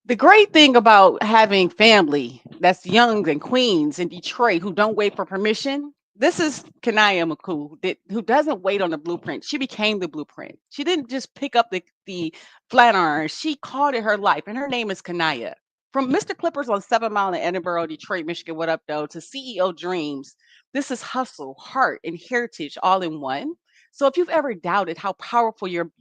The great thing about having family that's young and queens in Detroit who don't wait for permission, this is CaNyah McCool who doesn't wait on the blueprint. She became the blueprint. She didn't just pick up the flat iron. She called it her life, and her name is CaNyah. From Mr. Clippers on 7 Mile in Edinborough, Detroit, Michigan, what up, though, to CEO Dreams, this is hustle, heart, and heritage all in one. So if you've ever doubted how powerful your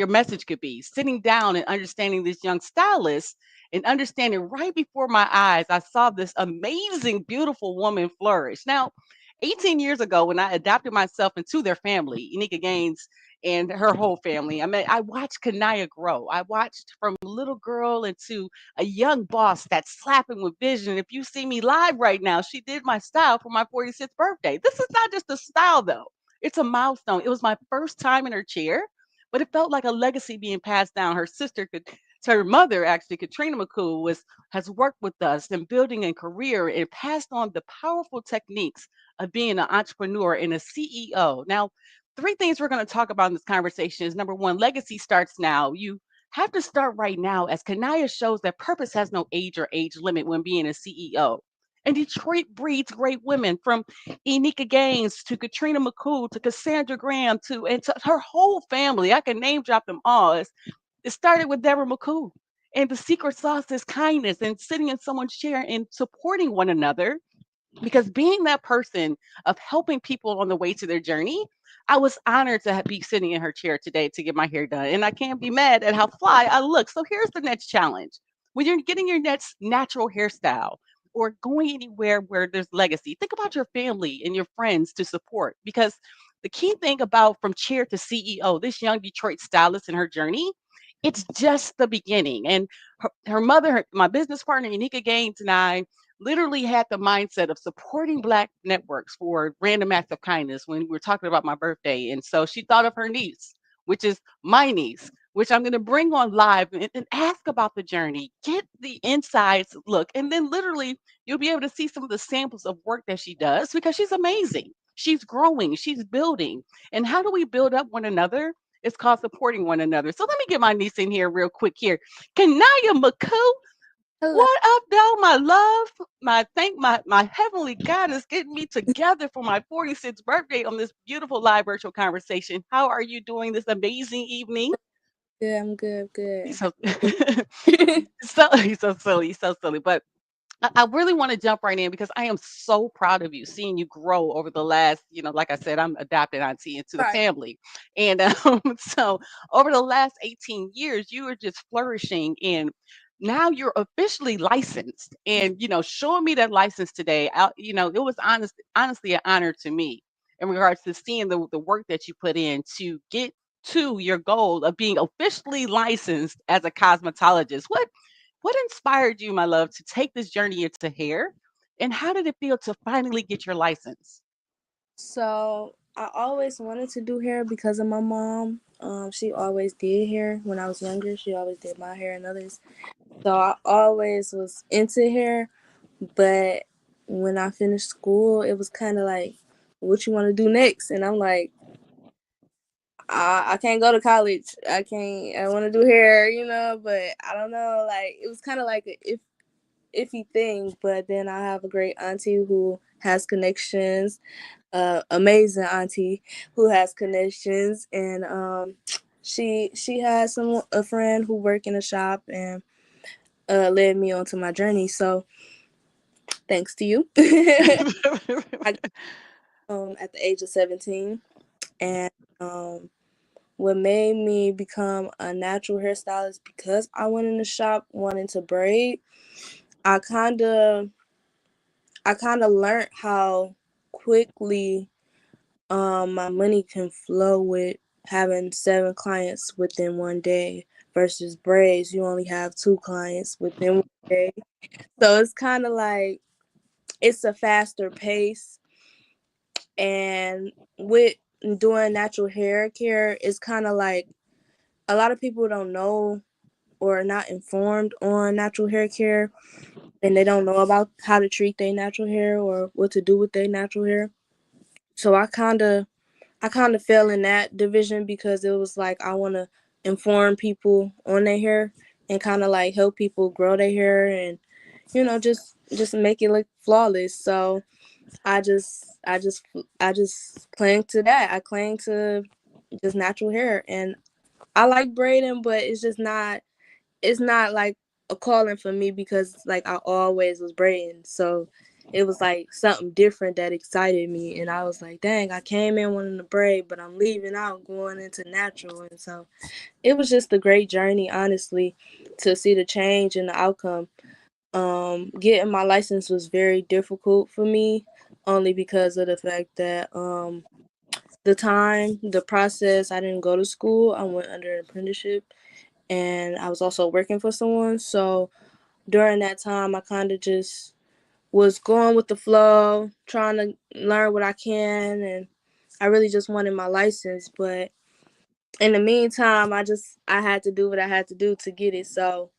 message could be, sitting down and understanding this young stylist and understanding right before my eyes, I saw this amazing, beautiful woman flourish. Now, 18 years ago, when I adopted myself into their family, Enyka Gaines and her whole family, I mean, I watched CaNyah grow. I watched from little girl into a young boss that's slapping with vision. If you see me live right now, she did my style for my 46th birthday. This is not just a style, though. It's a milestone. It was my first time in her chair, but it felt like a legacy being passed down. Her sister could, to her mother, actually, Katrina McCool, has worked with us in building a career and passed on the powerful techniques of being an entrepreneur and a CEO. Now, three things we're going to talk about in this conversation is number one, legacy starts now. You have to start right now, as CaNyah shows that purpose has no age or age limit when being a CEO. And Detroit breeds great women from Enyka Gaines to Katrina McCool to Cassandra Graham and to her whole family. I can name drop them all. It started with Deborah McCool. And the secret sauce is kindness and sitting in someone's chair and supporting one another, because being that person of helping people on the way to their journey, I was honored to be sitting in her chair today to get my hair done. And I can't be mad at how fly I look. So here's the next challenge. When you're getting your next natural hairstyle or going anywhere where there's legacy, think about your family and your friends to support, because the key thing about from chair to CEO, this young Detroit stylist and her journey, it's just the beginning. And her mother, my business partner, Enyka Gaines, and I literally had the mindset of supporting Black networks for random acts of kindness when we were talking about my birthday. And so she thought of her niece, which is my niece, which I'm going to bring on live and ask about the journey, get the insides look, and then literally you'll be able to see some of the samples of work that she does, because she's amazing. She's growing, she's building. And how do we build up one another? It's called supporting one another. So let me get my niece in here real quick here. CaNyah McCool, Hello. what up, though, my love? My heavenly God is getting me together for my 46th birthday on this beautiful live virtual conversation. How are you doing this amazing evening? Good. I'm good. He's Good. so Good. he's so silly, so silly. But I really want to jump right in because I am so proud of you, seeing you grow over the last, like I said, I'm adopted auntie into the Right. family. And so over the last 18 years, you are just flourishing, and now you're officially licensed. And, showing me that license today, it was honestly an honor to me in regards to seeing the work that you put in to get to your goal of being officially licensed as a cosmetologist. What inspired you, my love, to take this journey into hair? And how did it feel to finally get your license? So I always wanted to do hair because of my mom. She always did hair when I was younger. She always did my hair and others. So I always was into hair. But when I finished school, it was kind of like, what you want to do next? And I'm like, I can't go to college. I can't. I want to do hair, but I don't know. Like it was kind of like a iffy thing. But then I have a great auntie who has connections, amazing auntie who has connections, and she has a friend who worked in a shop and led me onto my journey. So thanks to you, I at the age of 17, and what made me become a natural hairstylist because I went in the shop wanting to braid. I kind of I kind of learned how quickly my money can flow with having 7 clients within one day versus braids. You only have 2 clients within one day. So it's kind of like it's a faster pace. And with doing natural hair care, it's kind of like a lot of people don't know or are not informed on natural hair care, and they don't know about how to treat their natural hair or what to do with their natural hair. So I kind of fell in that division because it was like I want to inform people on their hair and kind of like help people grow their hair and just make it look flawless. So I just cling to that. I cling to just natural hair, and I like braiding, but it's not like a calling for me because like I always was braiding. So it was like something different that excited me, and I was like, dang, I came in wanting to braid, but I'm leaving out going into natural. And so it was just a great journey, honestly, to see the change and the outcome. Getting my license was very difficult for me, only because of the fact that the process, I didn't go to school. I went under an apprenticeship, and I was also working for someone. So during that time, I kind of just was going with the flow, trying to learn what I can, and I really just wanted my license. But in the meantime, I had to do what I had to do to get it. So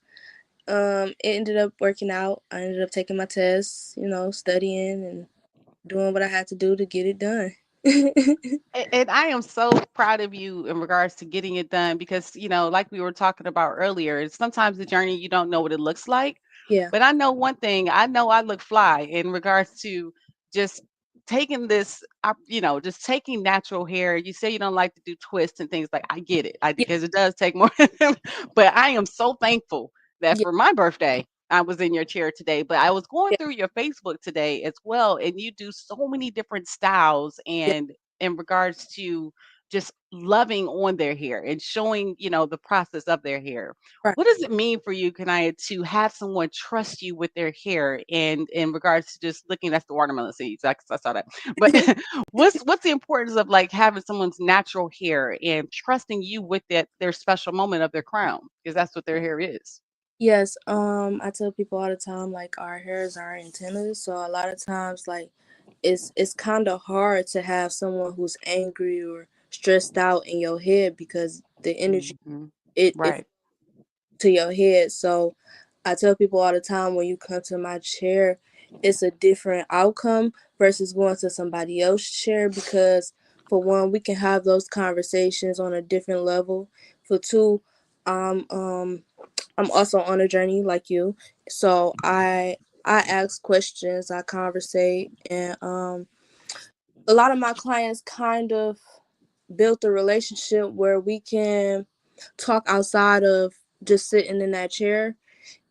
it ended up working out. I ended up taking my tests, studying and doing what I had to do to get it done. And I am so proud of you in regards to getting it done because, like we were talking about earlier, it's sometimes the journey you don't know what it looks like. Yeah. But I know one thing, I know I look fly in regards to just taking this, just taking natural hair. You say you don't like to do twists and things like I get it, Yeah. because it does take more. But I am so thankful that Yeah. for my birthday, I was in your chair today. But I was going Yeah. through your Facebook today as well, and you do so many different styles Yeah. and in regards to just loving on their hair and showing, the process of their hair. Right. What does it mean for you, Kanaya, to have someone trust you with their hair and in regards to just looking at the watermelon seeds? I saw that. But what's the importance of like having someone's natural hair and trusting you with their special moment of their crown? Because that's what their hair is. Yes. I tell people all the time like our hairs are antennas, so a lot of times like it's kind of hard to have someone who's angry or stressed out in your head because the energy Mhm. it Right. to your head. So I tell people all the time when you come to my chair, it's a different outcome versus going to somebody else's chair because for one, we can have those conversations on a different level. For two, I'm um I'm also on a journey like you. So I ask questions, I conversate, and a lot of my clients kind of built a relationship where we can talk outside of just sitting in that chair,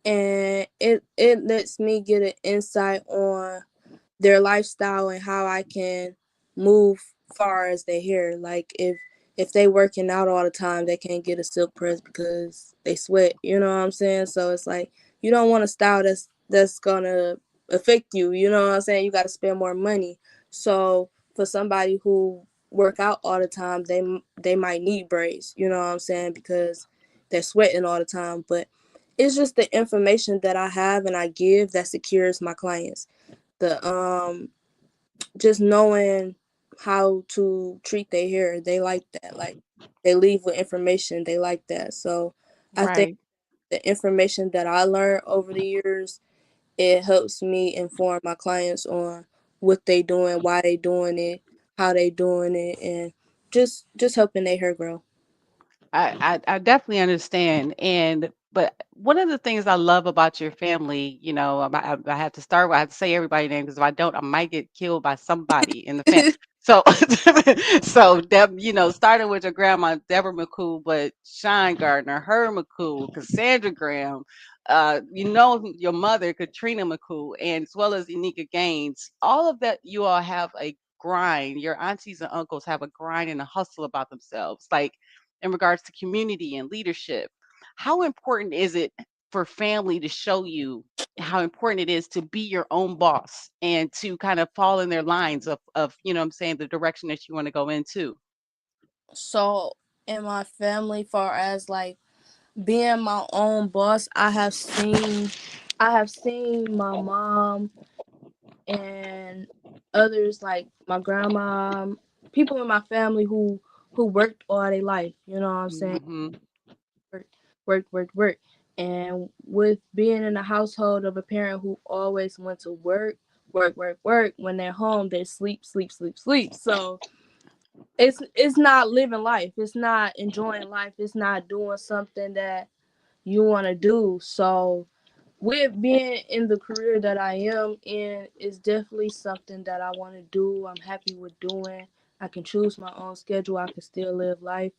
and it lets me get an insight on their lifestyle and how I can move far as they hair. Like if they working out all the time, they can't get a silk press because they sweat. You know what I'm saying? So it's like you don't want a style that's gonna affect you. You know what I'm saying? You got to spend more money. So for somebody who work out all the time, they might need braids. You know what I'm saying? Because they're sweating all the time. But it's just the information that I have and I give that secures my clients. The just knowing how to treat their hair, they like that. Like they leave with information, they like that. So I think Right. the information that I learned over the years, it helps me inform my clients on what they doing, why they doing it, how they doing it, and just helping their hair grow. I definitely understand. And but one of the things I love about your family, I have to start with, I have to say everybody's name because if I don't, I might get killed by somebody in the family. So, so Deb, starting with your grandma, Deborah McCool, but Shine Gardner, her McCool, Cassandra Graham, your mother, Katrina McCool, and as well as Enyka Gaines, all of that, you all have a grind. Your aunties and uncles have a grind and a hustle about themselves. Like, in regards to community and leadership. How important is it for family to show you how important it is to be your own boss and to kind of fall in their lines of what I'm saying, the direction that you want to go into? So in my family, far as like being my own boss, I have seen my mom and others like my grandma, people in my family who worked all their life. You know what I'm saying? Hmm. Work, work, work, work. And with being in a household of a parent who always went to work, work, work, work, when they're home, they sleep, sleep, sleep, sleep. So it's not living life. It's not enjoying life. It's not doing something that you want to do. So with being in the career that I am in, is definitely something that I want to do. I'm happy with doing. I can choose my own schedule. I can still live life.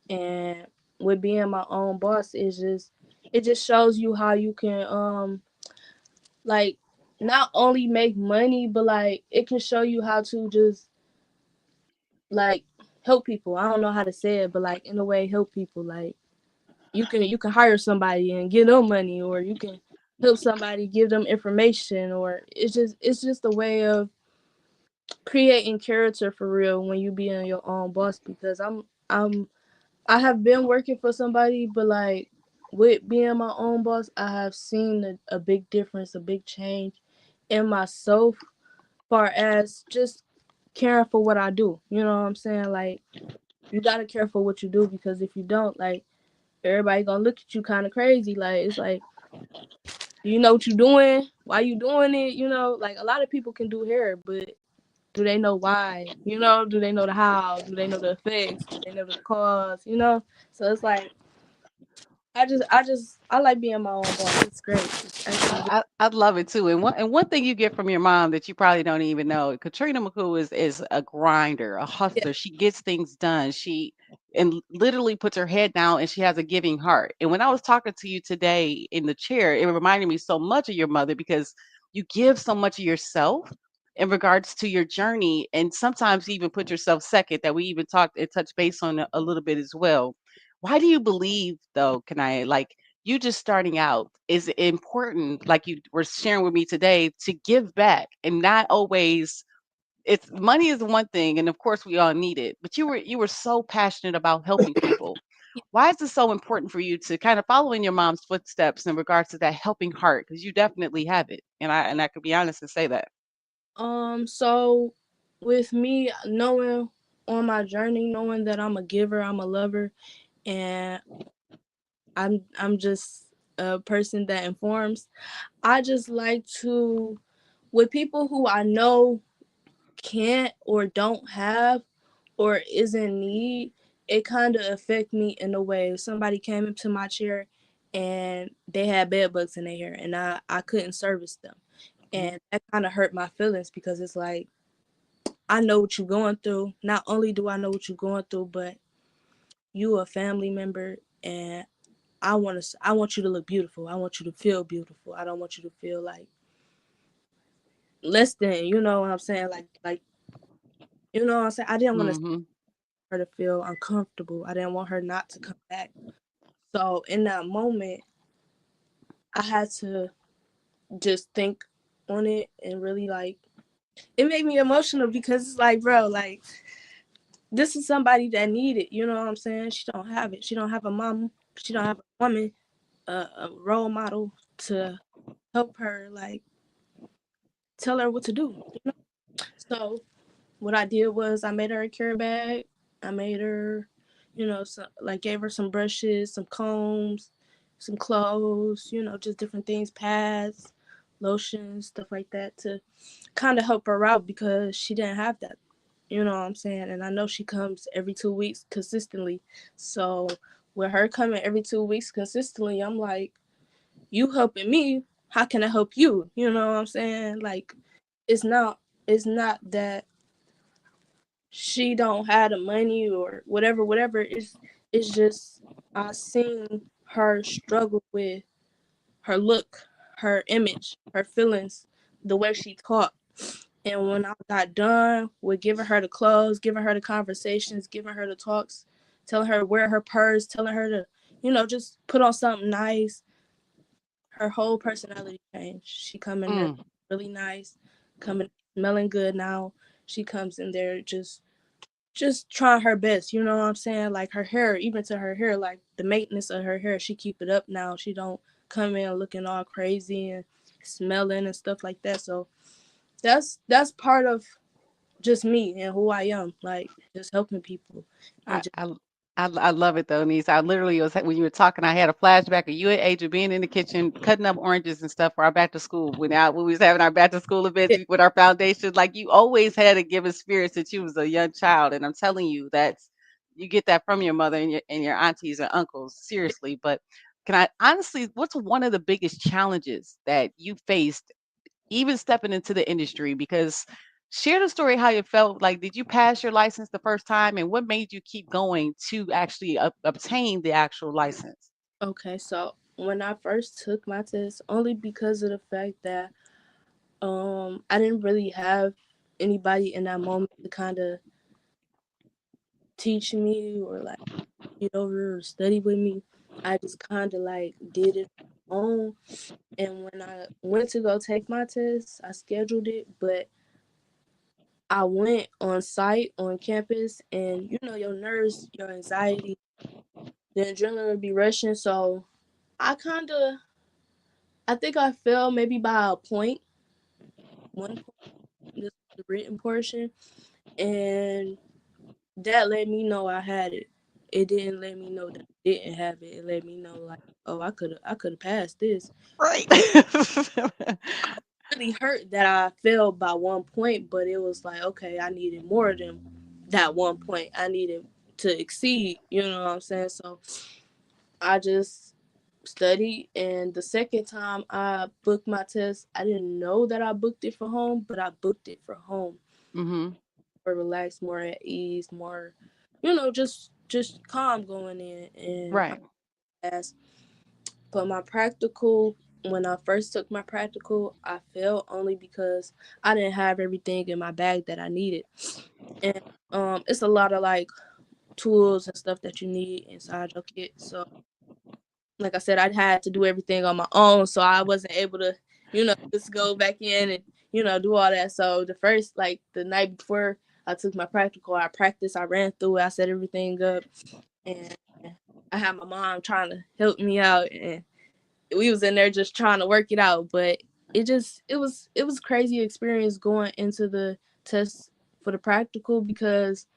And with being my own boss, it just shows you how you can like not only make money, but like it can show you how to just like help people. I don't know how to say it, but like in a way help people. Like you can hire somebody and give them money, or you can help somebody, give them information, or it's just a way of creating character for real when you being your own boss. Because I have been working for somebody, but like with being my own boss, I have seen a big difference, a big change in myself, far as just caring for what I do. You know what I'm saying? Like you gotta care for what you do, because if you don't, like everybody gonna look at you kind of crazy. Like it's like, do you know what you're doing? Why you doing it? You know, like a lot of people can do hair, but do they know why? You know, do they know the how? Do they know the effects? Do they know the cause? You know, so it's like I like being my own boss. It's great. It's actually I love it too. And one thing you get from your mom that you probably don't even know, Katrina McCool is a grinder, a yeah. hustler. She gets things done. She and literally puts her head down, and she has a giving heart. And when I was talking to you today in the chair, it reminded me so much of your mother, because you give so much of yourself in regards to your journey, and sometimes you even put yourself second, that we even talked and touched base on a little bit as well. Why do you believe though, can I, like, you just starting out, is important, like you were sharing with me today, to give back, and not always, it's money is one thing, and of course we all need it, but you were so passionate about helping people. Why is it so important for you to kind of follow in your mom's footsteps in regards to that helping heart? Because you definitely have it, and I could be honest and say that. So with me knowing on my journey, knowing that I'm a giver, I'm a lover, and I'm just a person that informs. I just like to, with people who I know can't or don't have or is in need, it kind of affect me in a way. If somebody came into my chair and they had bed bugs in their hair, and I couldn't service them, Mhm. and that kind of hurt my feelings, because it's like, I know what you're going through. Not only do I know what you're going through, but you a family member, and I want you to look beautiful. I want you to feel beautiful. I don't want you to feel like less than, you know what I'm saying? Like you know what I'm saying? I didn't want Mhm. her to feel uncomfortable. I didn't want her not to come back. So in that moment, I had to just think on it, and really like, it made me emotional, because it's like, bro, like this is somebody that need it. You know what I'm saying? She don't have it. She don't have a mom. She don't have a woman, a role model to help her, like tell her what to do. You know? So what I did was I made her a care bag. I made her, like gave her some brushes, some combs, some clothes, just different things, pads, lotions, stuff like that, to kind of help her out, because she didn't have that. You know what I'm saying? And I know she comes every 2 weeks consistently. So with her coming every 2 weeks consistently, I'm like, you helping me, how can I help you? You know what I'm saying? Like, it's not it's not that she don't have the money or whatever. It's just I seen her struggle with her look, her image, her feelings, the way she talked. And when I got done with giving her the clothes, giving her the conversations, giving her the talks, telling her to wear her purse, telling her to, just put on something nice, her whole personality changed. She come in there Mm. really nice, coming smelling good now. She comes in there just trying her best, you know what I'm saying? Like her hair, even to her hair, like the maintenance of her hair, she keep it up now. She don't come in looking all crazy and smelling and stuff like that. So that's part of just me and who I am, like just helping people I and just I I love it though, niece. I literally was when you were talking, I had a flashback of you and Adrian being in the kitchen cutting up oranges and stuff for our back to school. When we was having our back to school events yeah, with our foundation, like you always had a given spirit since you was a young child. And I'm telling you, that's you get that from your mother and your aunties and uncles, seriously. But can I honestly, what's one of the biggest challenges that you faced even stepping into the industry? Because share the story how you felt. Like, did you pass your license the first time, and what made you keep going to actually obtain the actual license? Okay, so when I first took my test, only because of the fact that I didn't really have anybody in that moment to kind of teach me or like get over or study with me. I just kind of like did it on my own. And when I went to go take my test, I scheduled it, but I went on site on campus, and your nerves, your anxiety, the adrenaline would be rushing. So I kind of, I think I fell maybe by a point, 1 point. This was the written portion, and that let me know I had it. It didn't let me know that I didn't have it. It let me know like, oh, I could have passed this. Right. Really hurt that I failed by 1 point, but it was like, okay, I needed more than that 1 point. I needed to exceed, you know what I'm saying? So I just studied, and the second time I booked my test, I didn't know that I booked it for home, but I booked it for home. Mhm. More relaxed, more at ease, more, just calm going in. And I Right. passed. But my practical, when I first took my practical, I failed only because I didn't have everything in my bag that I needed. And it's a lot of like tools and stuff that you need inside your kit. So like I said, I had to do everything on my own, so I wasn't able to, just go back in and, do all that. So the first, like the night before I took my practical, I practiced, I ran through it, I set everything up, and I had my mom trying to help me out, and we was in there just trying to work it out. But it was crazy experience going into the test for the practical, because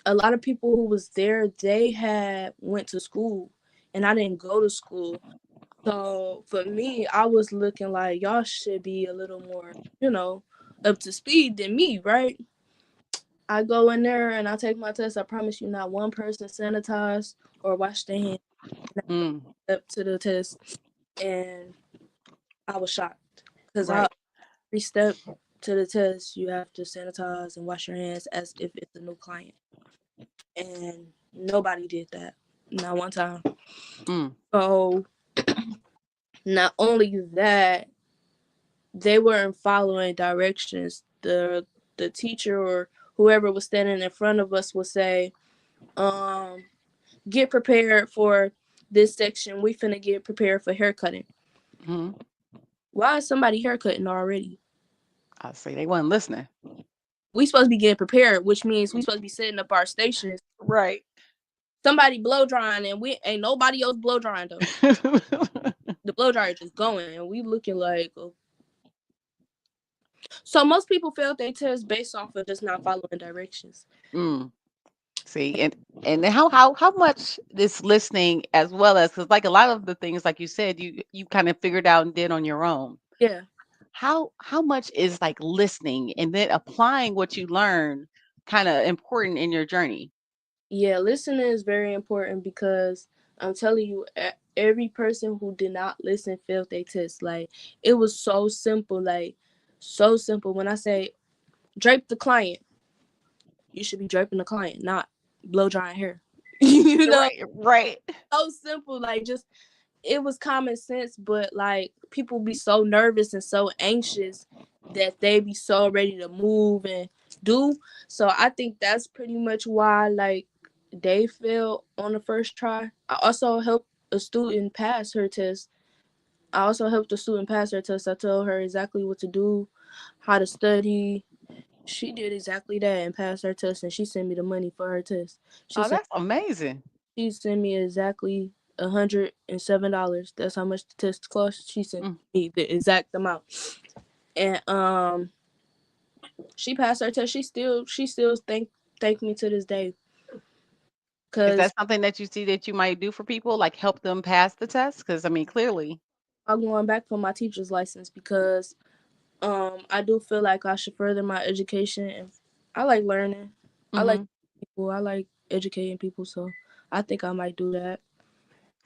a lot of people who was there, they had went to school, and I didn't go to school. So for me, I was looking like y'all should be a little more, up to speed than me, right? I go in there and I take my test. I promise you, not one person sanitized or washed their hands Mm. up to the test, and I was shocked because Right. every step to the test, you have to sanitize and wash your hands as if it's a new client, and nobody did that, not one time. Mm. So not only that, they weren't following directions. The teacher or whoever was standing in front of us would say, um, get prepared for this section. We finna get prepared for haircutting. Mhm. Why is somebody haircutting already? I see they wasn't listening. We supposed to be getting prepared, which means we supposed to be setting up our stations. Right. Somebody blow drying, and we ain't nobody else blow drying though. The blow dryer just going, and we looking like, oh. So most people failed their test based off of just not following directions. Mm. See, and then how much this listening as well as, because like a lot of the things like you said you kind of figured out and did on your own. Yeah. How much is like listening and then applying what you learn kind of important in your journey? Yeah, listening is very important, because I'm telling you, every person who did not listen failed their test. Like, it was so simple, like so simple. When I say drape the client, you should be draping the client, not blow drying hair. you know, Right, right. so simple. Like, just it was common sense, but like people be so nervous and so anxious that they be so ready to move and do. So I think that's pretty much why like they failed on the first try. I also helped a student pass her test. I also helped the student pass her test. I told her exactly what to do, how to study. She did exactly that and passed her test, and she sent me the money for her test. She Oh, sent that's amazing. she sent me exactly $107. That's how much the test cost. She sent Mm. me the exact amount, and she passed her test. She still thank me to this day, Is because that something that you see that you might do for people, like help them pass the test? Because I mean, clearly. I'm going back for my teacher's license, because I do feel like I should further my education, and I like learning. I like Hmm. people. I like educating people, so I think I might do that.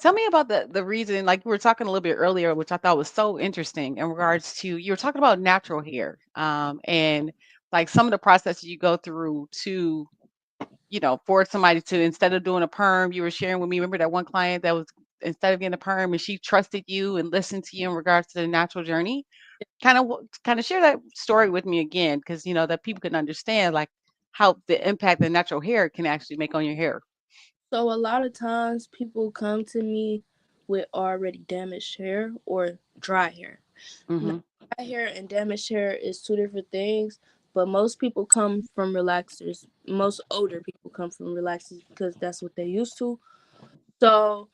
Tell me about the reason, like we were talking a little bit earlier, which I thought was so interesting in regards to you were talking about natural hair, and like some of the processes you go through to, for somebody to instead of doing a perm, you were sharing with me. Remember that one client that was instead of getting a perm, and she trusted you and listened to you in regards to the natural journey. Kind of share that story with me again, because that people can understand like how the impact the natural hair can actually make on your hair. So a lot of times people come to me with already damaged hair or dry hair. Now, Hmm. dry hair and damaged hair is two different things, but most people come from relaxers. Most older people come from relaxers because that's what they used to. So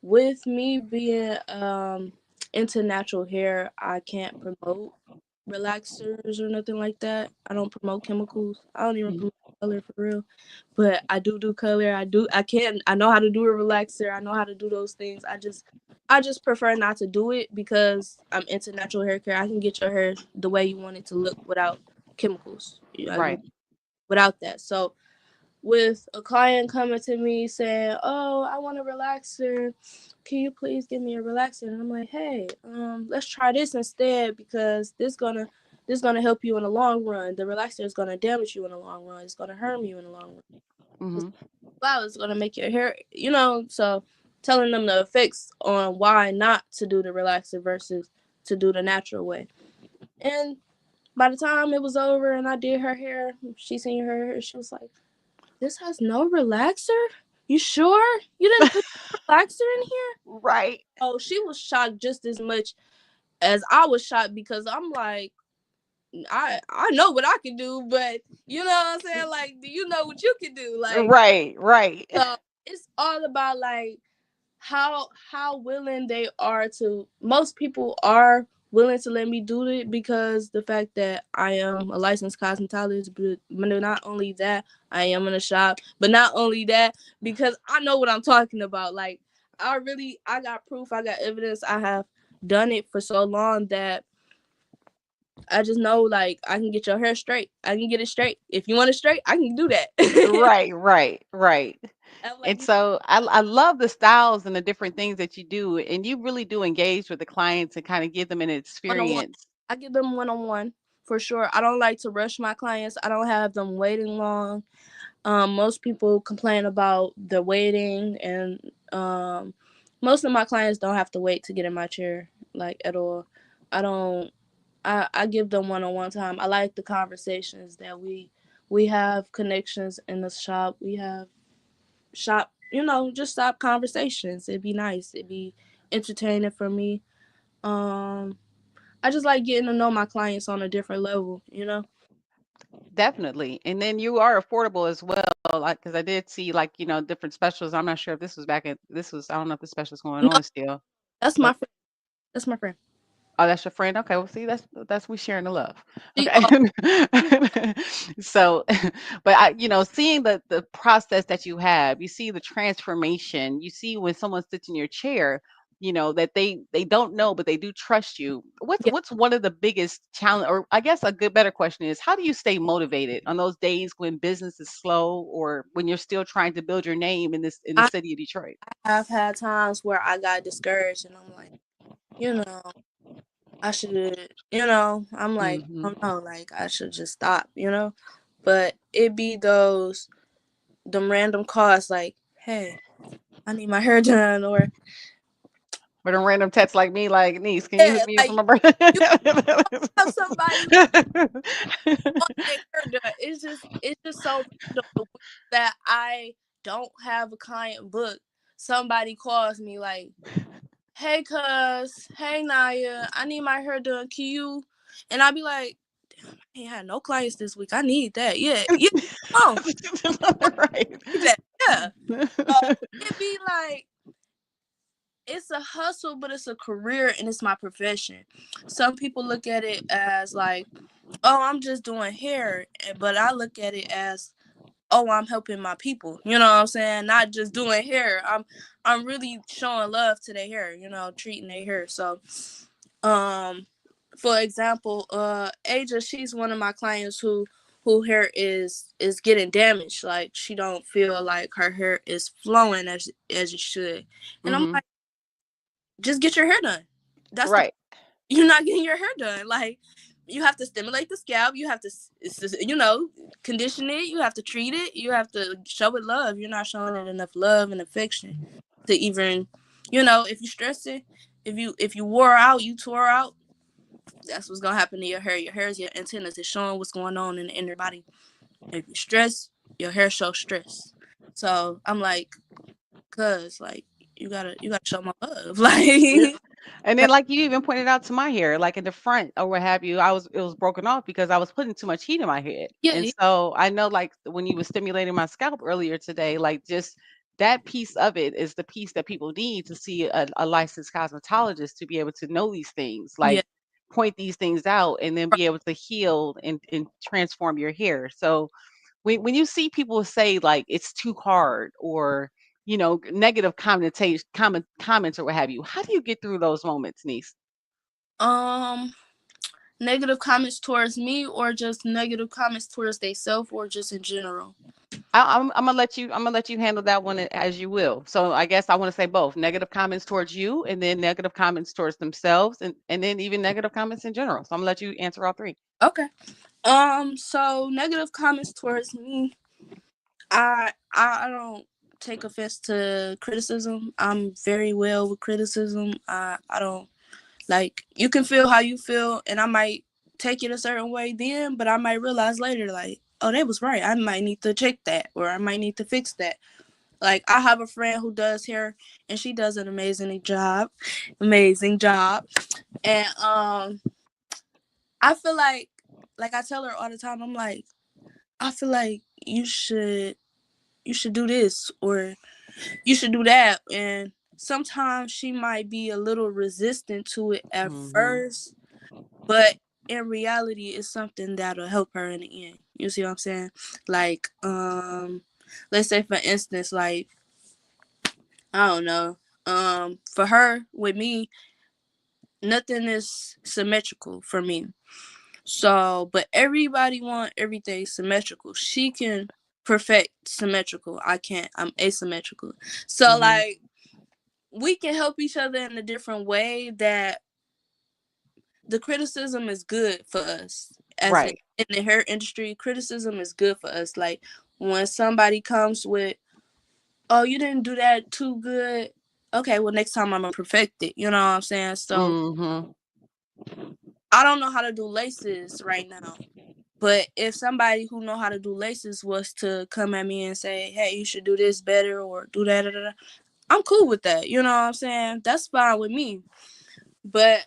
with me being into natural hair, I can't promote relaxers or nothing like that. I don't promote chemicals. I don't even promote color for real. But I do color. I know how to do a relaxer. I know how to do those things. I just prefer not to do it because I'm into natural hair care. I can get your hair the way you want it to look without chemicals. I can Right. without that. So with a client coming to me saying, "Oh, I want a relaxer. Can you please give me a relaxer?" And I'm like, "Hey, let's try this instead because this gonna help you in the long run. The relaxer is gonna damage you in the long run. It's gonna harm you in the long run. This Hmm. flower is gonna make your hair, So telling them the effects on why not to do the relaxer versus to do the natural way. And by the time it was over and I did her hair, she seen her hair. She was like, "This has no relaxer? You sure? You didn't put relaxer in here?" Right. Oh, she was shocked just as much as I was shocked because I'm like, I know what I can do, but you know what I'm saying? Like, do you know what you can do? Like, Right. Right. so it's all about like how willing they are to. Most people are willing to let me do it because the fact that I am a licensed cosmetologist, but not only that, I am in a shop, but not only that, because I know what I'm talking about. Like, I got proof, I got evidence, I have done it for so long that I just know, like, I can get your hair straight. I can get it straight. If you want it straight, I can do that. Right. Right. Right. I'm like, And so I love the styles and the different things that you do, and you really do engage with the clients and kind of give them an one on one. experience. I give them one on one for sure. I don't like to rush my clients. I don't have them waiting long. Most people complain about the waiting, and most of my clients don't have to wait to get in my chair, like at all. I don't. I give them one on one time. I like the conversations that we have connections in the shop. We have shop, just stop conversations. It'd be nice. It'd be entertaining for me. Um, I just like getting to know my clients on a different level. Definitely. And then you are affordable as well. Like, because I did see like, different specials. I'm not sure if this was I don't know if the special's going No, on still. that's But my friend. That's my friend. oh, that's your friend. Okay. Well, see, that's we sharing the love. She Okay. So, but seeing the process that you have, you see the transformation, you see when someone sits in your chair, that they don't know, but they do trust you. What's Yeah, what's one of the biggest challenge, or I guess a better question is, how do you stay motivated on those days when business is slow or when you're still trying to build your name in the I city of Detroit? have had times where I got discouraged, and I'm like, you know, I should, I'm like, I Hmm. don't know, like I should just stop. But it be them random calls like, "Hey, I need my hair done," or But a random text like me, like, niece, can you yeah, hook me up for like my birthday? you have somebody want their hair done. It's just so random the week that I don't have a client book. Somebody calls me like, "Hey, hey, Nyah, I need my hair done. Can you?" And I'll be like, "Damn, I ain't had no clients this week. I need that. Yeah, yeah, come on, Right. need that. Yeah." It be like it's a hustle, but it's a career and it's my profession. Some people look at it as like, "Oh, I'm just doing hair," but I look at it as, "Oh, I'm helping my people." You know what I'm saying? Not just doing hair. I'm really showing love to their hair. Treating their hair. So, um, for example, Aja, she's one of my clients who hair is getting damaged. Like she don't feel like her hair is flowing as it should, and I'm Hmm. like, just get your hair done. That's the Right. You're not getting your hair done. Like, you have to stimulate the scalp. You have to, condition it. You have to treat it. You have to show it love. You're not showing it enough love and affection to even, if you stress it, if you wore out, you tore out. That's what's gonna happen to your hair. Your hair is your antennas. It's showing what's going on in the inner body. If you stress, your hair shows stress. So I'm like, cuz like you gotta show my love. Yeah. Like, And then, like you even pointed out to my hair, like in the front or what have you, it was broken off because I was putting too much heat in my head. yeah, And so I know, like when you were stimulating my scalp earlier today, like just that piece of it is the piece that people need to see a licensed cosmetologist to be able to know these things, yeah. like point these things out and then be able to heal and transform your hair. So when you see people say like it's too hard or negative connotation comments or what have you, how do you get through those moments, niece? Um, Negative comments towards me, or just negative comments towards they self, or just in general. I'm gonna let you handle that one as you will. So I guess I want to say both negative comments towards you and then negative comments towards themselves and then even negative comments in general. So I'm gonna let you answer all three. Okay. So negative comments towards me, I don't take offense to criticism. I'm very well with criticism. I don't like, you can feel how you feel, and I might take it a certain way then, but I might realize later, like, oh, they was right. I might need to check that, or I might need to fix that. Like, I have a friend who does hair, and she does an amazing job. And I feel like I tell her all the time, I'm like, I feel like you should do this, or you should do that. And sometimes she might be a little resistant to it at Hmm. first, but in reality it's something that'll help her in the end. You see what I'm saying? Like, let's say for instance, like, I don't know, for her, with me, nothing is symmetrical for me. So, but everybody want everything symmetrical. She can perfect symmetrical. I can't. I'm asymmetrical. So, Hmm. like, we can help each other in a different way. That the criticism is good for us as Right. in the hair industry. Criticism is good for us. Like, when somebody comes with, "Oh, you didn't do that too good." Okay, well, next time I'm gonna perfect it. You know what I'm saying? So Hmm. I don't know how to do laces right now. But if somebody who know how to do laces was to come at me and say, "Hey, you should do this better or do that," I'm cool with that. You know what I'm saying? That's fine with me. But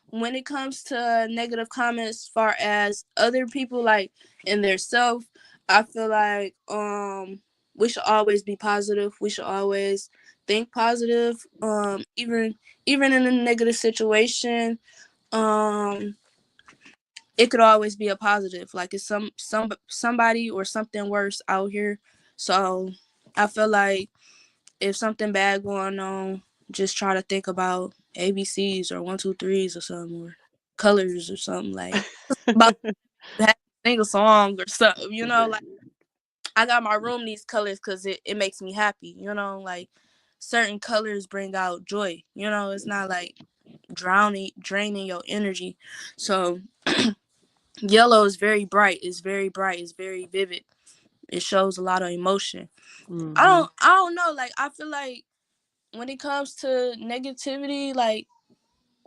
when it comes to negative comments, as far as other people, like in their self, I feel like we should always be positive. We should always think positive. Even in a negative situation, um it could always be a positive. Like, it's somebody or something worse out here. So I feel like if something bad going on, just try to think about ABCs or 1, 2, 3s or something, or colors or something, like about sing a song or something. Like, I got my room these colors because it makes me happy. Like, certain colors bring out joy. It's not like draining your energy. So yellow is very bright. It's very bright. It's very vivid. It shows a lot of emotion. I Hmm. don't I don't know. Like, I feel like when it comes to negativity, like,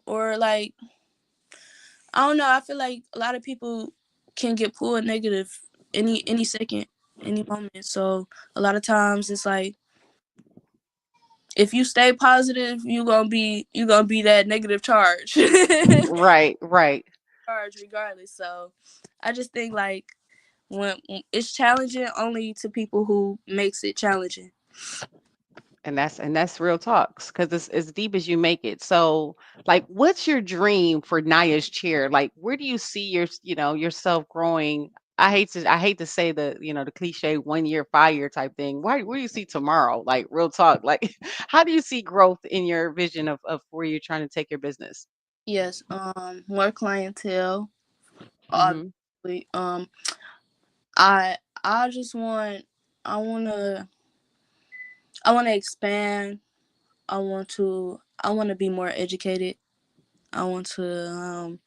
or like, I don't know. I feel like a lot of people can get pulled negative any second, any moment. So a lot of times it's like, if you stay positive, you gonna be that negative charge. Right. Right. Charge regardless. So I just think, like, when it's challenging only to people who makes it challenging. And that's real talks because it's as deep as you make it. So, like, what's your dream for Naya's chair? Like, where do you see yourself growing? I hate to say the cliche 1 year, 5 year type thing. Where do you see tomorrow? Like, real talk. Like, how do you see growth in your vision of where you're trying to take your business? Yes, more clientele, Hmm. obviously. I just want I wanna expand. I want to be more educated. I want to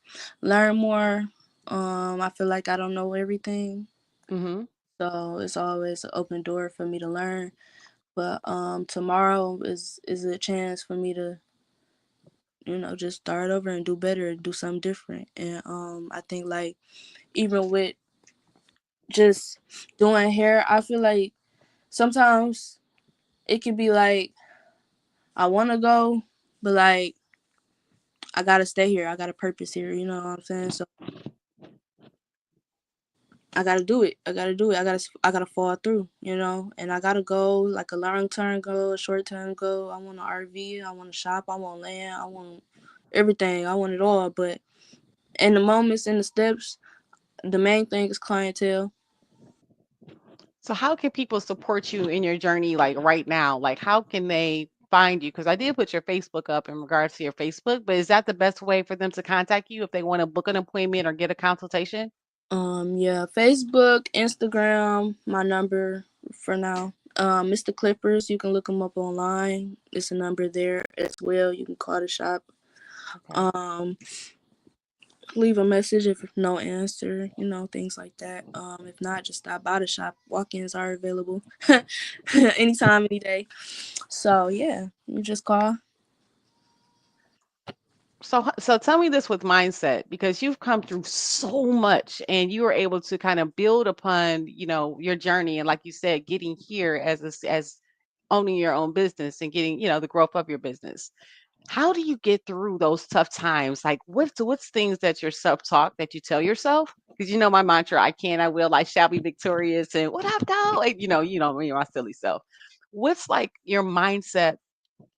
learn more. I feel like I don't know everything, Mm-hmm. so it's always an open door for me to learn. But tomorrow is a chance for me to just start over and do better and do something different. And I think like even with just doing hair, I feel like sometimes it can be like I want to go, but like I gotta stay here. I got a purpose here. You know what I'm saying? So I gotta do it. I gotta do it. I gotta fall through. And I gotta go like a long term goal, a short term goal. I want an RV. I want to shop. I want land. I want everything. I want it all. But in the moments, in the steps, the main thing is clientele. So how can people support you in your journey like right now? Like how can they find you? Because I did put your Facebook up in regards to your Facebook, but is that the best way for them to contact you if they want to book an appointment or get a consultation? Yeah, Facebook, Instagram, my number for now. Mr. Clippers, you can look him up online. It's a number there as well. You can call the shop. Okay. Um, Leave a message if no answer, things like that. If not, just stop by the shop. Walk-ins are available anytime, any day. So yeah, you just call. So tell me this with mindset because you've come through so much and you were able to kind of build upon, your journey and like you said, getting here as owning your own business and getting, the growth of your business. How do you get through those tough times? Like what's things that your self-talk that you tell yourself? Because my mantra, I can, I will, I shall be victorious and what up, dog? Like, me, my silly self. What's like your mindset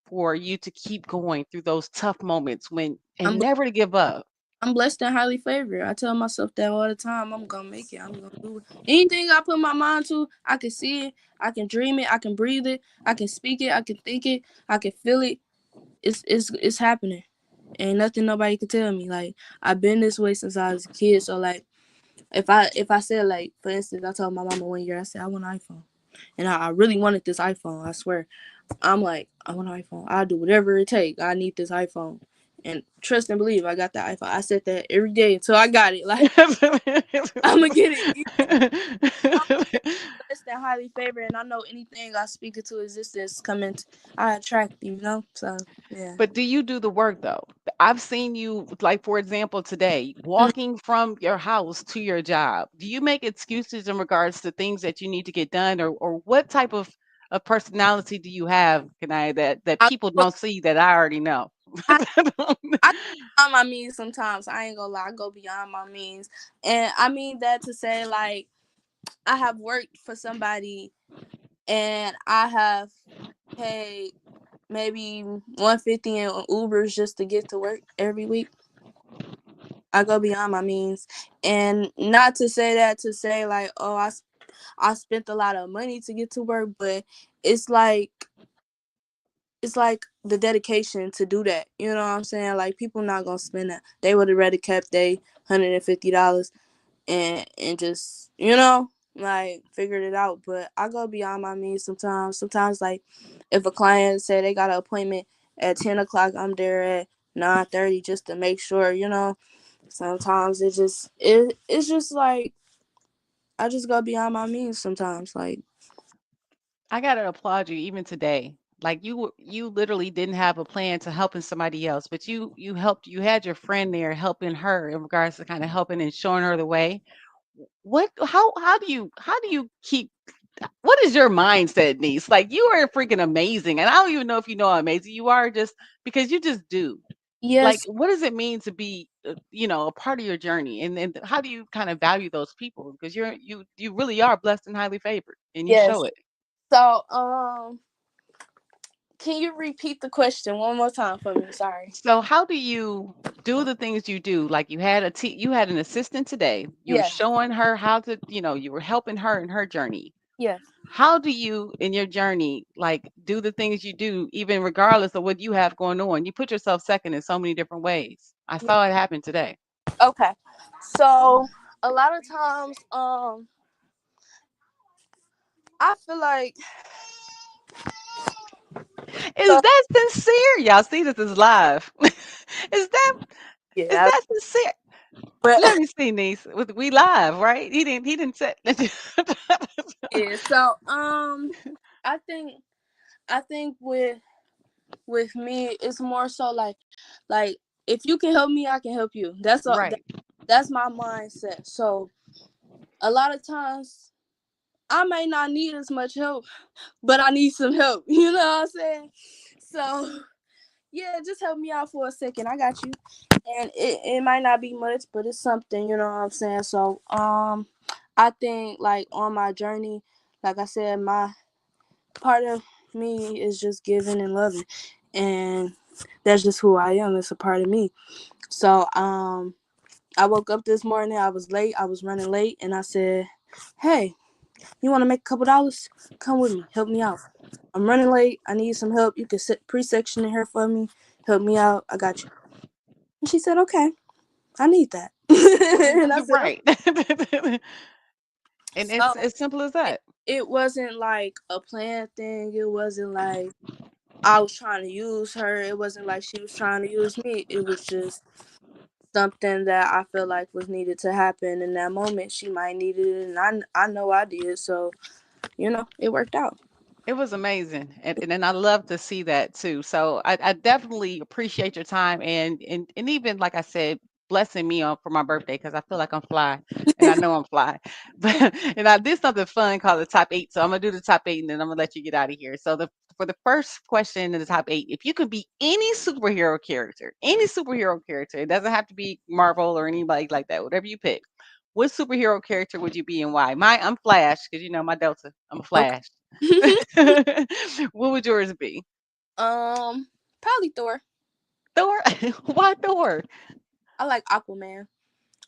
for you to keep going through those tough moments when and I'm never to give up? I'm blessed and highly favored. I tell myself that all the time. I'm gonna make it. I'm gonna do it. Anything I put my mind to, I can see it. I can dream it. I can breathe it. I can speak it. I can think it. I can feel it. It's happening. Ain't nothing nobody can tell me. Like I've been this way since I was a kid. So like if I said like for instance, I told my mama one year I said I want an iPhone, and I really wanted this iPhone. I swear. I'm like, I want an iPhone. I'll do whatever it takes. I need this iPhone. And trust and believe, I got the iPhone. I said that every day until I got it. Like, I'm going to get it. I'm blessed and highly favored, and I know anything I speak into existence coming, I attract. So, yeah. But do you do the work though? I've seen you, like for example, today Mhm. walking from your house to your job. Do you make excuses in regards to things that you need to get done, or what type of personality do you have, Kanaya, that I people go, don't see that I already know? I, I go beyond my means sometimes. I ain't gonna lie. I go beyond my means. And I mean that to say, like, I have worked for somebody and I have paid maybe 150 in Ubers just to get to work every week. I go beyond my means, and not to say that to say like, oh, I spent a lot of money to get to work, but it's like it's like the dedication to do that. You know what I'm saying? Like people not gonna spend that. They would have rather kept they $150 and just like figured it out. But I go beyond my means sometimes like if a client say they got an appointment at 10 o'clock, I'm there at 9:30 just to make sure. Sometimes it's just like I just go beyond my means sometimes. Like I gotta applaud you even today. Like you literally didn't have a plan to helping somebody else, but you helped. You had your friend there helping her in regards to kind of helping and showing her the way. What? How do you keep? What is your mindset, niece? Like you are freaking amazing, and I don't even know if you know how amazing you are, just because you just do. Like, yes, what does it mean to be, a part of your journey, and how do you kind of value those people? Because you really are blessed and highly favored, and you show yes. it. So can you repeat the question one more time for me? Sorry. So how do you do the things you do? Like you had an assistant today. You were Yes, showing her how to, you were helping her in her journey. yes, How do you in your journey like do the things you do even regardless of what you have going on? You put yourself second in so many different ways. I yes. saw it happen today. Okay. So a lot of times, I feel like Is So that sincere? Y'all see this is live. Is that is yeah, that sincere? but Let me see, niece. We live, right? He didn't say yeah. So I think with me, it's more so like if you can help me, I can help you. That's all. right. That's my mindset. So a lot of times I may not need as much help, but I need some help. You know what I'm saying? So yeah, just help me out for a second. I got you. And it might not be much, but it's something, you know what I'm saying? So I think like on my journey, like I said, my part of me is just giving and loving. And that's just who I am. It's a part of me. So I woke up this morning, I was late, I was running late, and I said, hey, you want to make a couple dollars? Come with me, help me out. I'm running late, I need some help. You can set pre-section in here for me, help me out, I got you. And she said, okay, I need that. And I said, okay. Right. And it's So as simple as it, that. it wasn't like a planned thing. It wasn't like I was trying to use her. It wasn't like she was trying to use me. It was just something that I feel like was needed to happen in that moment. She might need it, and I know I did. So it worked out. It was amazing, and then I love to see that too. So I definitely appreciate your time and even like I said, blessing me on for my birthday because I feel like I'm fly, and I know I'm fly. But and I did something fun called the top eight. So I'm gonna do the top eight, and then I'm gonna let you get out of here. So for the first question in the top eight, if you could be any superhero character, it doesn't have to be Marvel or anybody like that, whatever you pick. What superhero character would you be and why? I'm Flash because you know my Delta. I'm a Okay. Flash. What would yours be? Probably Thor. Thor? Why Thor? I like Aquaman.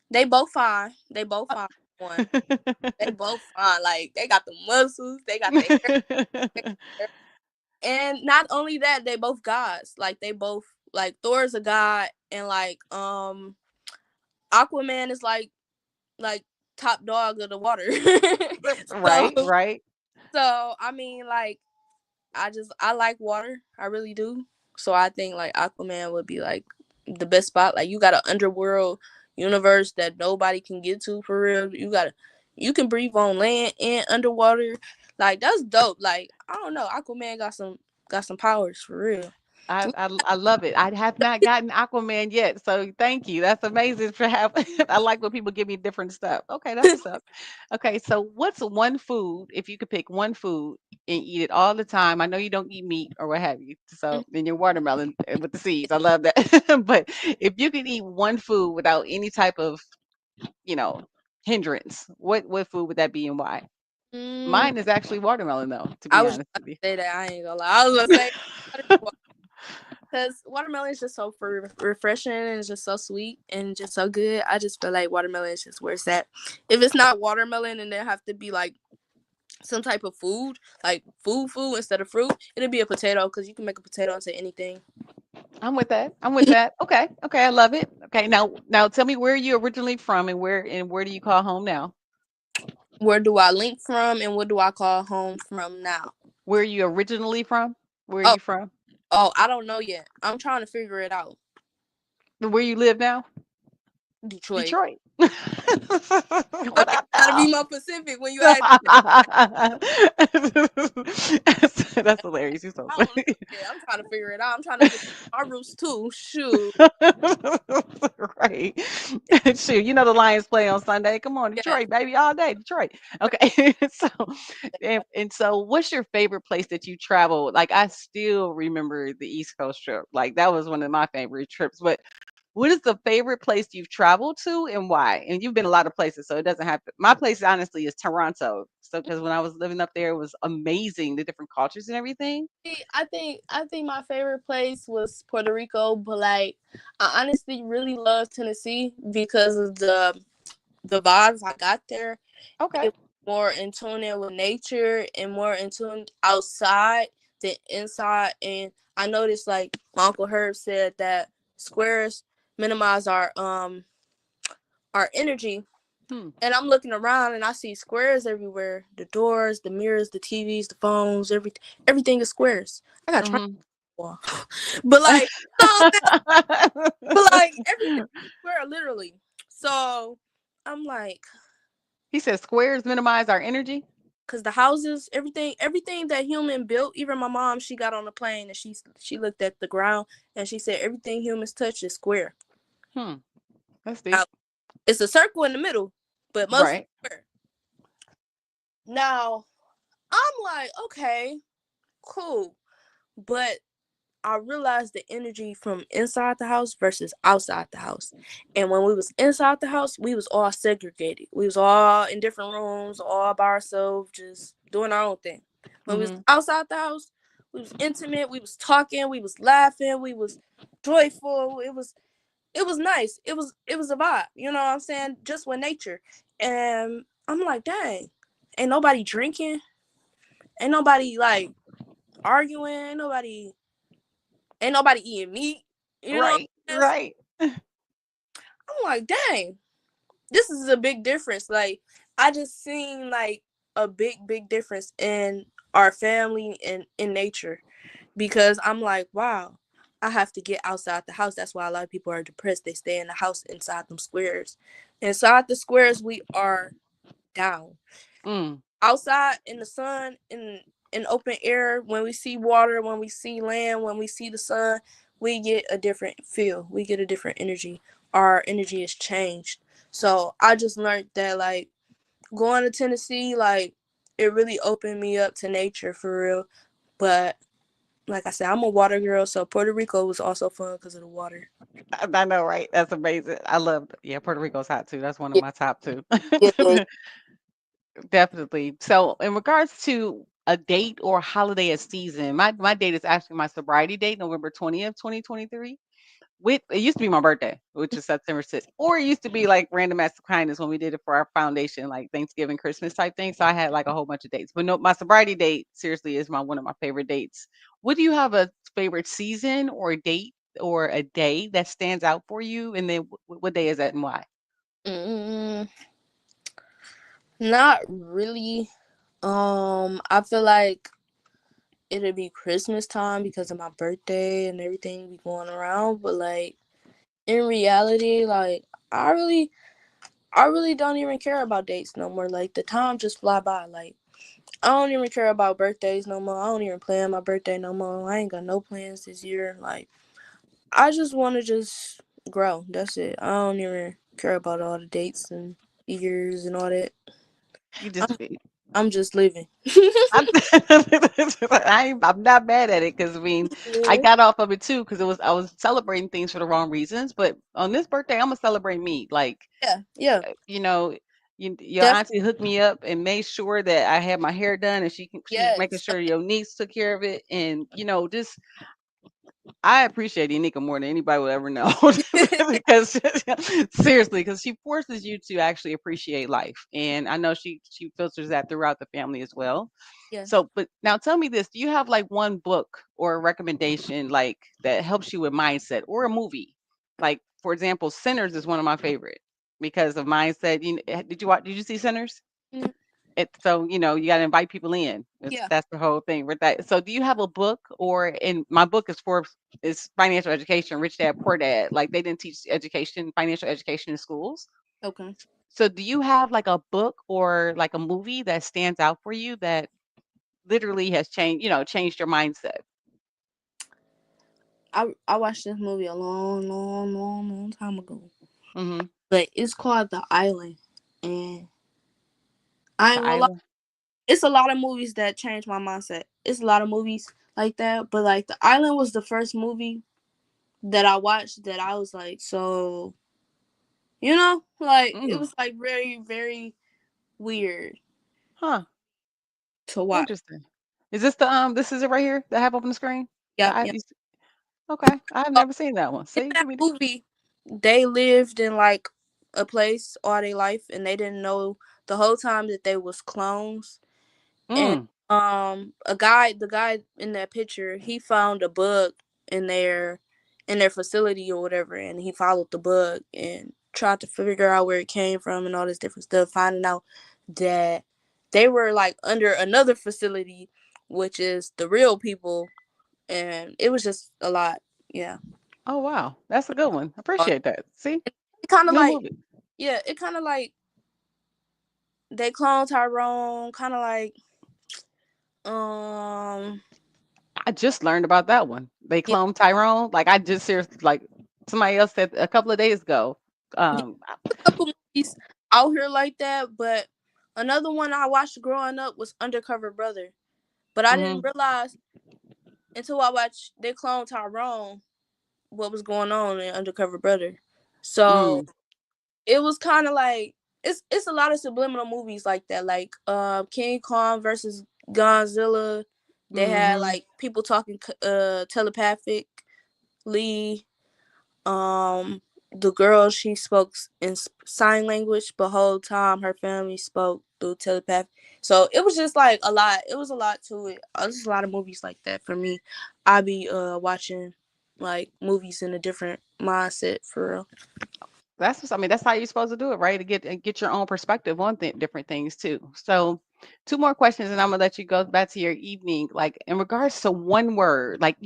They both fine. They both fine. One. They both fine. Like they got the muscles. They got the hair. And not only that, they both gods. Like they both like Thor's a god, and like Aquaman is like top dog of the water. Right, so right. so I mean like I like water. I really do. So I think like Aquaman would be like the best spot. Like you got an underworld universe that nobody can get to for real. You can breathe on land and underwater. Like that's dope. Like I don't know, Aquaman got some powers for real. I love it. I have not gotten Aquaman yet, so thank you. That's amazing for have. I like when people give me different stuff. Okay, that's what's up. Okay, so what's one food if you could pick one food and eat it all the time? I know you don't eat meat or what have you. So then your watermelon with the seeds. I love that. But if you could eat one food without any type of, you know, hindrance, what food would that be and why? Mm, Mine is actually watermelon though, to I be was just honest about with you. to say that. I ain't gonna lie. I was gonna say because watermelon is just so refreshing and it's just so sweet and just so good. I just feel like watermelon is just where it's at. If it's not watermelon and there have to be like some type of food, like food instead of fruit, it'll be a potato because you can make a potato into anything. I'm with that. I'm with that. Okay. Okay. I love it. Okay. Now tell me where you originally from and where do you call home now? Where do I link from and what do I call home from now? Where are you originally from? Where are Oh, you from? I don't know yet. I'm trying to figure it out. Where you live now? Detroit. Detroit. I What mean, I gotta be know. more Pacific when you ask. That's hilarious. You're so I don't know funny. yet. I'm trying to figure it out. I'm trying to get my roots too. Shoot. Right. Shoot, you know the Lions play on Sunday. Come on, Yeah. Detroit, baby, all day, Detroit. Okay. So and so what's your favorite place that you traveled? Like I still remember the East Coast trip. Like that was one of my favorite trips. But what is the favorite place you've traveled to and why? And you've been a lot of places, so it doesn't have to. My place, honestly, is Toronto. So, because when I was living up there, it was amazing, the different cultures and everything. I think my favorite place was Puerto Rico, but like I honestly really love Tennessee because of the vibes I got there. Okay. It was more in tune in with nature and more in tune outside than inside. And I noticed like my Uncle Herb said that squares minimize our energy Hmm. And I'm looking around and I see squares everywhere. The doors, the mirrors, the TVs, the phones, everything is squares. I got triangles Mm-hmm. on the wall. But like, no, but like everything square literally. So I'm like, He said squares minimize our energy. cause the houses, everything that human built, even my mom, she got on the plane and she looked at the ground and she said everything humans touch is square. Hmm. That's Now deep. it's a circle in the middle, but mostly Right. square. Now I'm like, okay, cool. But I realized the energy from inside the house versus outside the house. And when we was inside the house, we was all segregated. We was all in different rooms, all by ourselves, just doing our own thing. When we was Mm-hmm. outside the house, we was intimate, we was talking, we was laughing, we was joyful. It was nice. It was a vibe, you know what I'm saying? Just with nature. And I'm like, dang, ain't nobody drinking, ain't nobody like arguing, ain't nobody eating meat. You know what Right. I'm saying? Right. I'm like, dang, this is a big difference. Like, I just seen like a big difference in our family and in nature because I'm like, wow, I have to get outside the house. That's why a lot of people are depressed. They stay in the house inside them squares. Inside the squares, we are down. Mm. Outside in the sun, in open air, when we see water, when we see land, when we see the sun, we get a different feel. We get a different energy. Our energy is changed. So I just learned that like going to Tennessee, like it really opened me up to nature for real. But like I said, I'm a water girl, so Puerto Rico was also fun because of the water. I know, right? That's amazing. I love, yeah, Puerto Rico's hot too. That's one of Yeah, my top two. yeah. Definitely. So, in regards to a date or holiday a season, my date is actually my sobriety date, November 20th, 2023. With it used to be my birthday, which is September 6th, or it used to be like random acts of kindness when we did it for our foundation, like Thanksgiving, Christmas type thing. So I had like a whole bunch of dates. But no, my sobriety date seriously is my one of my favorite dates. Would you have a favorite season or a date or a day that stands out for you? And then what day is that and why? Mm, not really. I feel like it'll be Christmas time because of my birthday and everything be going around. But like in reality, like I really, I really don't even care about dates no more. Like the time just fly by. Like I don't even care about birthdays no more. I don't even plan my birthday no more. I ain't got no plans this year. Like I just want to just grow. That's it. I don't even care about all the dates and years and all that. You just I'm I'm just living. I'm I'm not mad at it because I mean I Yeah, got off of it too because I was celebrating things for the wrong reasons. But on this birthday, I'm gonna celebrate me. Like yeah, you know, your definitely. auntie hooked me up and made sure that I had my hair done, and she was making Yes. sure your niece took care of it, and just I appreciate Enyka more than anybody will ever know because seriously, because she forces you to actually appreciate life, and I know she filters that throughout the family as well. Yeah. So, but now tell me this: do you have like one book or a recommendation like that helps you with mindset, or a movie? Like, for example, Sinners is one of my favorite because of mindset. Did you watch? Did you see Sinners? Mhm. So you got to invite people in. Yeah. That's the whole thing with that. So do you have a book, or in my book is financial education, Rich Dad Poor Dad. Like they didn't teach education, financial education in schools. Okay. So do you have like a book or like a movie that stands out for you that literally has changed your mindset? I watched this movie a long time ago, Hmm. but it's called The Island, and I The ain't gonna lie. Island. It's a lot of movies that changed my mindset. It's a lot of movies like that, but like The Island was the first movie that I watched that I was like, so like it Mm. was like very weird Huh. to watch. Interesting. Is this this is it right here that I have up on the screen? Yep, yep. Okay. I've So never seen that one. in See, that give me the. movie, they lived in like a place all their life, and they didn't know the whole time that they was clones. And Mm. the guy in that picture, he found a bug in their facility or whatever, and he followed the bug, and tried to figure out where it came from and all this different stuff, finding out that they were like under another facility, which is the real people, and it was just a lot. Yeah. Oh wow, that's a good one. Appreciate that. See, It kind of good like, movie. yeah, it kind of like they cloned Tyrone, kind of like, um, I just learned about that one. They yeah, cloned Tyrone. Like I just hear like somebody else said a couple of days ago. yeah, Um, a couple movies out here like that, but another one I watched growing up was Undercover Brother, but I didn't mhm, realize until I watched they cloned Tyrone what was going on in Undercover Brother. So mm, it was kind of like it's a lot of subliminal movies like that, like King Kong versus Godzilla. They had mhm. like people talking telepathically. Um, the girl, she spoke in sign language, but whole time her family spoke through telepathy. So it was just like a lot. It was a lot to it. There's a lot of movies like that for me. I be watching like movies in a different mindset for real. That's I mean, that's how you're supposed to do it, right? To get your own perspective on different things too. So, two more questions, and I'm gonna let you go back to your evening. Like in regards to one word, like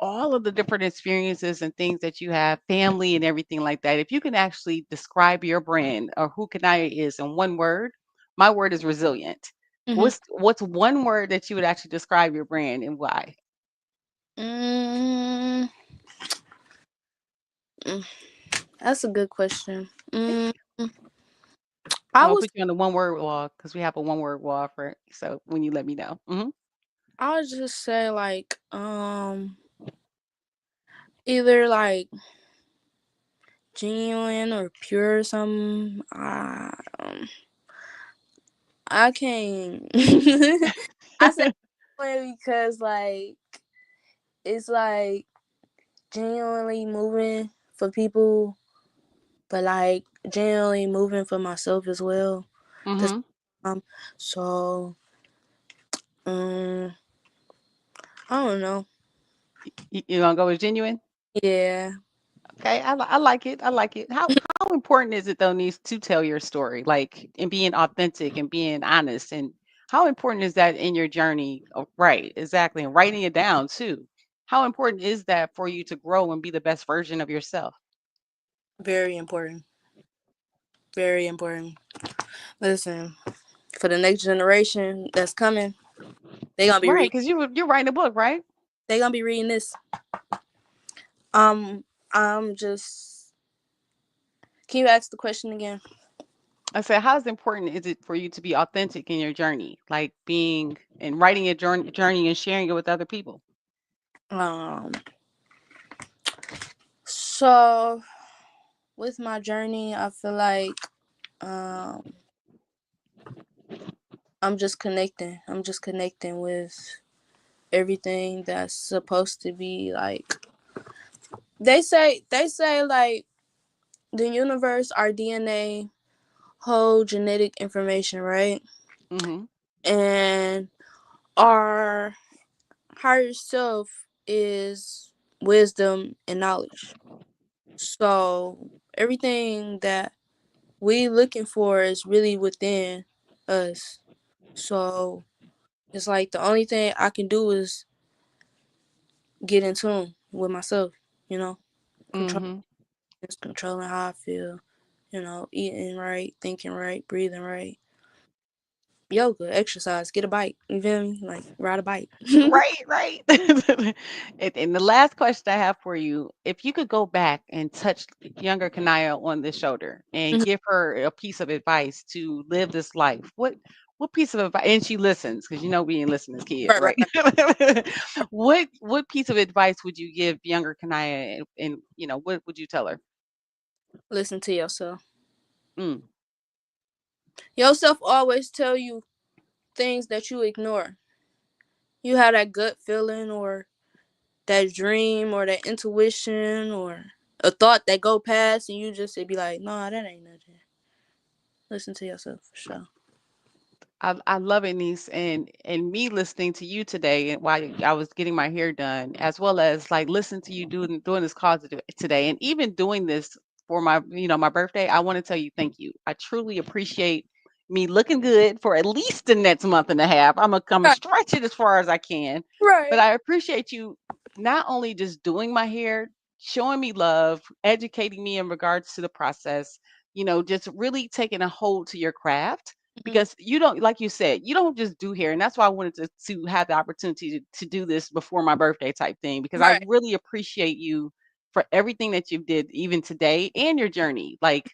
all of the different experiences and things that you have, family and everything like that. If you can actually describe your brand or who Kanaya is in one word, my word is resilient. Mm-hmm. What's one word that you would actually describe your brand and why? Mm, mm, that's a good question. I I'm gonna was put you on the one word wall because we have a one word wall for it. So when you let me know. I would just say like either like genuine or pure or something. I can't. I say genuine because like it's like genuinely moving for people, but like genuinely moving for myself as well. This Mm-hmm. so um I don't know. You gonna go with genuine? Yeah, Okay, I like it. I like it. How important is it though needs to tell your story, like and being authentic and being honest, and how important is that in your journey? Oh, right, exactly, and writing it down too. How important is that for you to grow and be the best version of yourself? very important. Very important. Listen, for the next generation that's coming, they gonna be Right, reading. because you're writing a book, right? They gonna be reading this. Um, I'm just. Can you ask the question again? I said, how important is it for you to be authentic in your journey, like being and writing your journey and sharing it with other people? Um, so with my journey, I feel like um I'm just connecting. I'm just connecting with everything that's supposed to be like they say like the universe, our DNA hold genetic information, right? Mm-hmm. And our higher self is wisdom and knowledge. So everything that we looking for is really within us. So it's like the only thing I can do is get in tune with myself, you know, control Mm-hmm. just controlling how I feel, eating right, thinking right, breathing right. Yoga, exercise, get a bike. You feel me? Like ride a bike. Right, right. And the last question I have for you, if you could go back and touch younger Kanaya on the shoulder and Mhm. give her a piece of advice to live this life, what piece of advice? And she listens because we ain't listen as kids, Right, right, right? right. What piece of advice would you give younger Kanaya, and what would you tell her? Listen to yourself. Mm, Yourself always tell you things that you ignore. You have that gut feeling or that dream or that intuition or a thought that go past and you just be like, nah, that ain't nothing. Listen to yourself for sure. I love it, niece, and me listening to you today, and while I was getting my hair done, as well as like listening to you doing this call today, and even doing this for my birthday, I want to tell you thank you. I truly appreciate me looking good for at least the next month and a half. I'm gonna Right. stretch it as far as I can, but Right. I appreciate you not only just doing my hair, showing me love, educating me in regards to the process, just really taking a hold to your craft Mhm. because you don't, like you said, you don't just do hair. And that's why I wanted to have the opportunity to do this before my birthday type thing because I Right. really appreciate you for everything that you did even today and your journey. Like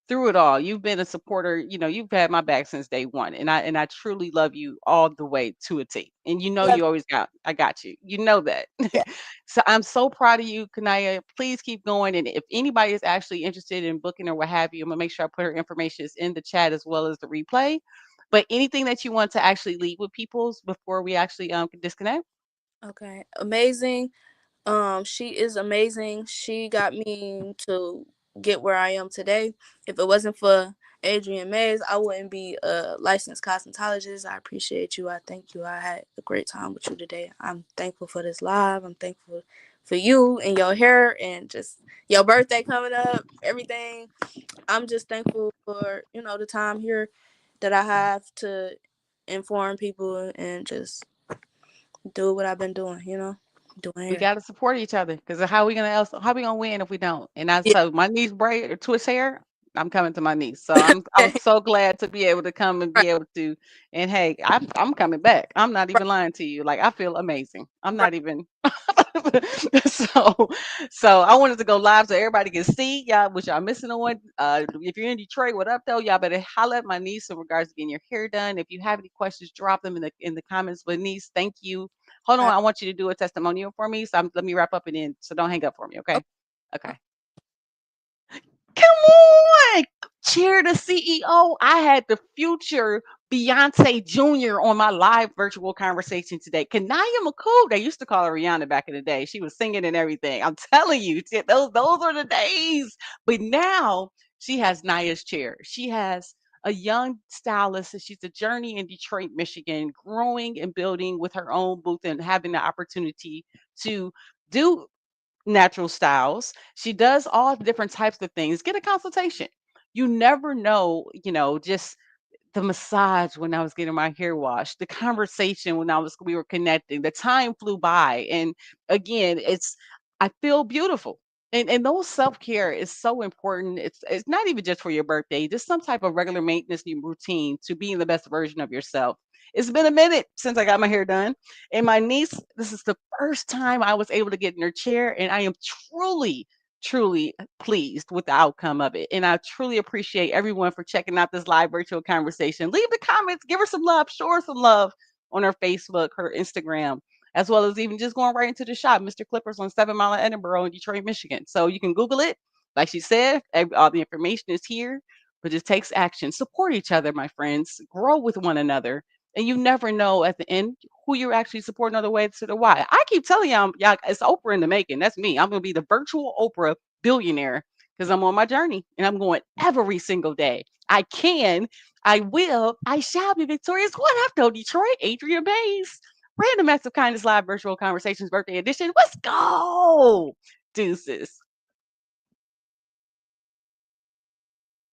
through it all, you've been a supporter, you've had my back since day one. And I truly love you all the way to a T. And Love you always I got you. You know that. you. So I'm so proud of you, CaNyah. Please keep going. And if anybody is actually interested in booking or what have you, I'm gonna make sure I put her information is in the chat as well as the replay. But anything that you want to actually leave with people's before we actually can disconnect? Okay. Amazing. She is amazing. She got me to get where I am today. If it wasn't for Adriane Mayes, I wouldn't be a licensed cosmetologist. I appreciate you. I thank you. I had a great time with you today. I'm thankful for this live. I'm thankful for you and your hair and just your birthday coming up, everything. I'm just thankful for, the time here that I have to inform people and just do what I've been doing, doing We hair. got to support each other because how we gonna win if we don't? And I Yeah. so my niece braid or twist hair, I'm coming to my niece. So I'm so glad to be able to come and Right, be able to. And hey, I'm coming back. I'm not right, even lying to you. Like I feel amazing. I'm right. not even. so I wanted to go live so everybody can see y'all what y'all missing on. If you're in Detroit, what up though? Y'all better holler at my niece in regards to getting your hair done. If you have any questions, drop them in the comments. But niece, thank you. Hold on, I, I want you to do a testimonial for me. So let me wrap up and then. So don't hang up for me, okay? Okay. Come on, cheer the CEO. I had the future Beyonce Jr. on my live virtual conversation today. CaNyah's McCool. They used to call her Rihanna back in the day. She was singing and everything. I'm telling you, those are the days. But now she has Nyah's chair. She has a young stylist. And she's a journey in Detroit, Michigan, growing and building with her own booth and having the opportunity to do natural styles. She does all different types of things. Get a consultation. You never know, just the massage when I was getting my hair washed, the conversation when we were connecting, the time flew by. And again, I feel beautiful. And those self-care is so important. It's not even just for your birthday, just some type of regular maintenance routine to being the best version of yourself. It's been a minute since I got my hair done. And my niece, this is the first time I was able to get in her chair, and I am truly pleased with the outcome of it. And I truly appreciate everyone for checking out this live virtual conversation. Leave the comments, give her some love, show her some love on her Facebook, her Instagram, as well as even just going right into the shop, Mr. Clippers on 7 Mile Edinborough in Detroit, Michigan. So you can Google it. Like she said, all the information is here, but it takes action. Support each other, my friends. Grow with one another. And you never know at the end who you're actually supporting or the way to the why. I keep telling y'all, it's Oprah in the making. That's me. I'm gonna be the virtual Oprah billionaire because I'm on my journey and I'm going every single day. I can, I will, I shall be victorious. What up, though, Detroit? Adriane Mayes. Random Acts of Kindness Live Virtual Conversations Birthday Edition. Let's go. Deuces.